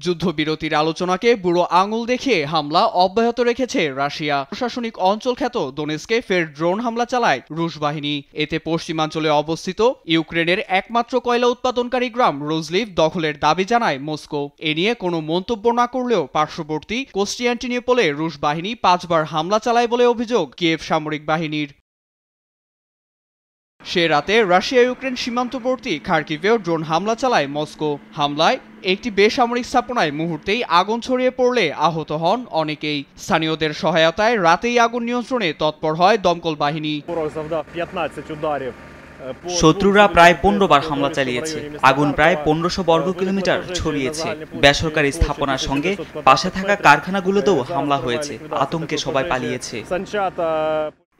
যুদ্ধবিরতির আলোচনাকে বুড়ো আঙুল দেখিয়ে হামলা অব্যাহত রেখেছে রাশিয়া। প্রশাসনিক অঞ্চল খ্যাত দোনেস্কে ফের ড্রোন হামলা চালায় রুশ বাহিনী। এতে পশ্চিমাঞ্চলে অবস্থিত ইউক্রেনের একমাত্র কয়লা উৎপাদনকারী গ্রাম রোজলিভ দখলের দাবি জানায় মস্কো। এ নিয়ে কোনো মন্তব্য না করলেও পার্শ্ববর্তী কনস্টান্টিনোপলে রুশ বাহিনী 5 বার হামলা চালায় বলে অভিযোগ কিয়েভ সামরিক বাহিনীর। সে রাতে রাশিয়া ইউক্রেন সীমান্তবর্তী খার্কিভেও ড্রোন হামলা চালায় মস্কো। হামলায় একটি বেসামরিক স্থাপনায় মুহূর্তেই আগুন ছড়িয়ে পড়লে আহত হন অনেকেই। স্থানীয়দের সহায়তায় রাতেই আগুন নিয়ন্ত্রণে তৎপর হয় দমকল বাহিনী। শত্রুরা প্রায় 15 বার হামলা চালিয়েছে। আগুন প্রায় 1500 বর্গ কিলোমিটার ছড়িয়েছে। বেসরকারি স্থাপনার সঙ্গে পাশে থাকা কারখানাগুলোতেও হামলা হয়েছে। আতঙ্কে সবাই পালিয়েছে।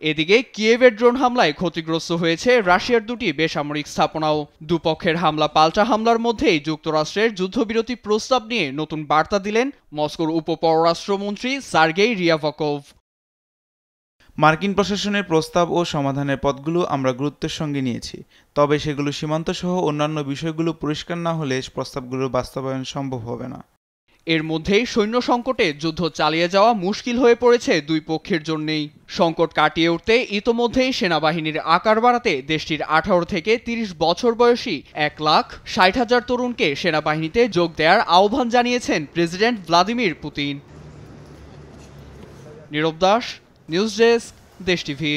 এদিকে কিয়েভের ড্রোন হামলায় ক্ষতিগ্রস্ত হয়েছে রাশিয়ার দুটি বেসামরিক স্থাপনাও। দুপক্ষের হামলা পাল্টা হামলার মধ্যেই যুক্তরাষ্ট্রের যুদ্ধবিরতি প্রস্তাব নিয়ে নতুন বার্তা দিলেন মস্কোর উপপররাষ্ট্রমন্ত্রী সার্গেই রিয়াভকভ। মার্কিন প্রশাসনের প্রস্তাব ও সমাধানের পথগুলো আমরা গুরুত্বের সঙ্গে নিয়েছি, তবে সেগুলো সীমান্তসহ অন্যান্য বিষয়গুলো পরিষ্কার না হলে প্রস্তাবগুলোর বাস্তবায়ন সম্ভব হবে না। এর মধ্যেই সৈন্য সংকটে যুদ্ধ চালিয়ে যাওয়া মুশকিল হয়ে পড়েছে দুই পক্ষের জন্যই। সংকট কাটিয়ে উঠতে ইতোমধ্যেই সেনাবাহিনীর আকার বাড়াতে দেশটির 18 থেকে 30 বছর বয়সী 1,60,000 তরুণকে সেনাবাহিনীতে যোগ দেওয়ার আহ্বান জানিয়েছেন প্রেসিডেন্ট ভ্লাদিমির পুতিন। নীরব দাস, নিউজ ডেস্ক, দেশ টিভি।